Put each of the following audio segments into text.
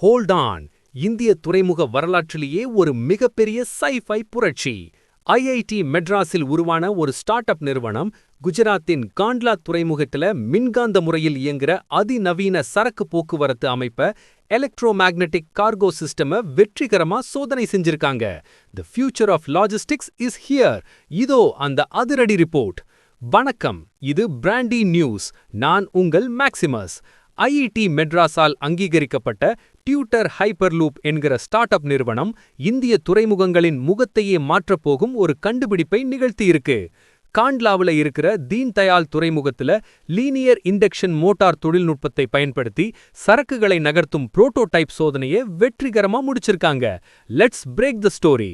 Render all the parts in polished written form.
Hold on. இந்திய துறைமுக வரலாற்றிலேயே ஒரு மிகப்பெரிய சை-ஃபை புரட்சி. ஐஐடி மெட்ராஸில் உருவான ஒரு ஸ்டார்ட் அப் நிறுவனம் குஜராத்தின் காண்ட்லா துறைமுகத்துல மின்காந்த முறையில் இயங்குற அதிநவீன சரக்கு போக்குவரத்து அமைப்ப எலக்ட்ரோமேக்னெட்டிக் கார்கோ சிஸ்டம வெற்றிகரமா சோதனை செஞ்சிருக்காங்க. The future of logistics is here. இதோ அந்த அதிரடி ரிப்போர்ட். வணக்கம், இது பிராண்டி நியூஸ். நான் உங்கள் மேக்சிமஸ். ஐஐடி மெட்ராஸால் அங்கீகரிக்கப்பட்ட டியூட்டர் ஹைப்பர்லூப் என்கிற ஸ்டார்ட் அப் நிறுவனம் இந்திய துறைமுகங்களின் முகத்தையே மாற்றப்போகும் ஒரு கண்டுபிடிப்பை நிகழ்த்தியிருக்கு. காண்ட்லாவுல இருக்கிற தீன் தயாள் துறைமுகத்துல லீனியர் இண்டக்ஷன் மோட்டார் தொழில்நுட்பத்தை பயன்படுத்தி சரக்குகளை நகர்த்தும் புரோட்டோடைப் சோதனையை வெற்றிகரமா முடிச்சிருக்காங்க. Let's break the story.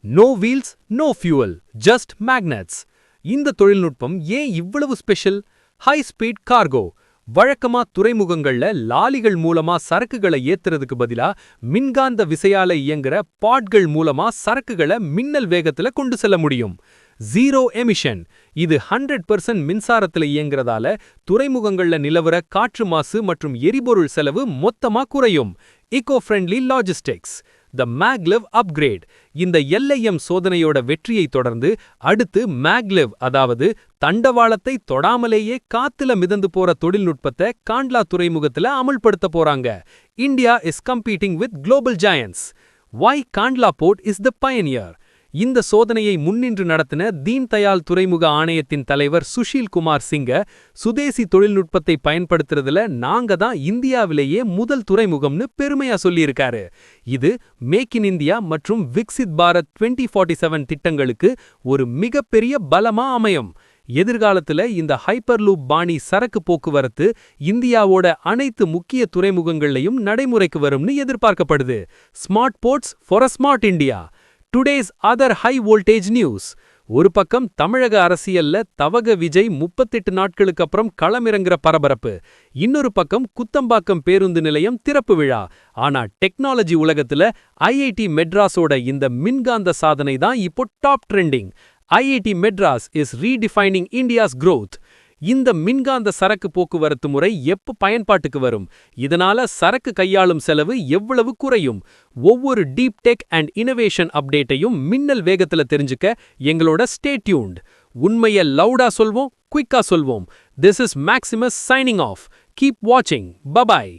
No wheels, no fuel, just magnets. இந்த தொழில்நுட்பம் ஏன் இவ்வளவு ஸ்பெஷல்? High speed cargo. வழக்கமா துறைமுகங்கள்ல லாலிகள் மூலமா சரக்குகளை ஏத்துறதுக்கு பதிலா மின்காந்த விசையால இயங்குற பாட்கள் மூலமா சரக்குகளை மின்னல் வேகத்துல கொண்டு செல்ல முடியும். Zero emission. இது 100% மின்சாரத்துல இயங்குறதால துறைமுகங்கள்ல நிலவர காற்று மாசு மற்றும் எரிபொருள் செலவு மொத்தமா குறையும். இகோ ஃப்ரெண்ட்லி லாஜிஸ்டிக்ஸ். த மேக்லிவ் அப்கிரேட். இந்த எல்ஐஎம் சோதனையோட வெற்றியை தொடர்ந்து அடுத்து மேக்லிவ், அதாவது தண்டவாளத்தை தொடாமலேயே காத்துல மிதந்து போற தொழில்நுட்பத்தை காண்ட்லா துறைமுகத்துல அமல்படுத்த போறாங்க. India is competing with global giants. Why Kandla port is the pioneer? இந்த சோதனையை முன்னின்று நடத்தின தீன் தயாள் துறைமுக ஆணையத்தின் தலைவர் சுஷீல் குமார் சிங்க, சுதேசி தொழில்நுட்பத்தை பயன்படுத்துறதுல நாங்க தான் இந்தியாவிலேயே முதல் துறைமுகம்னு பெருமையா சொல்லியிருக்காரு. இது மேக் இன் இந்தியா மற்றும் விக்சித் பாரத் 2047 திட்டங்களுக்கு ஒரு மிகப்பெரிய பலமா அமையும். எதிர்காலத்துல இந்த ஹைப்பர்லூப் பாணி சரக்கு போக்குவரத்து இந்தியாவோட அனைத்து முக்கிய துறைமுகங்கள்லையும் நடைமுறைக்கு வரும்னு எதிர்பார்க்கப்படுது. Smart ports for a smart India. Today's other high voltage news. ஒரு பக்கம் தமிழக அரசியல்ல தவக விஜய் 38 நாட்களுக்கு அப்புறம் களமிறங்குற பரபரப்பு. இன்னொரு பக்கம் குத்தம்பாக்கம் பேருந்து நிலையம் திறப்பு விழா. ஆனா டெக்னாலஜி உலகத்துல ஐஐடி மெட்ராஸோட இந்த மின்காந்த சாதனை தான் இப்போ top trending. IIT Madras is redefining India's growth. இந்த மின்காந்த சரக்கு போக்குவரத்து முறை எப்ப பயன்பாட்டுக்கு வரும்? இதனால சரக்கு கையாளும் செலவு எவ்வளவு குறையும்? ஒவ்வொரு டீப் டெக் அண்ட் இனோவேஷன் அப்டேட்டையும் மின்னல் வேகத்துல தெரிஞ்சுக்க எங்களோட ஸ்டே டியூன்ட். உண்மையை லவுடா சொல்வோம், குயிக்கா சொல்வோம். This is Maximus signing off. Keep வாட்சிங். பபாய்.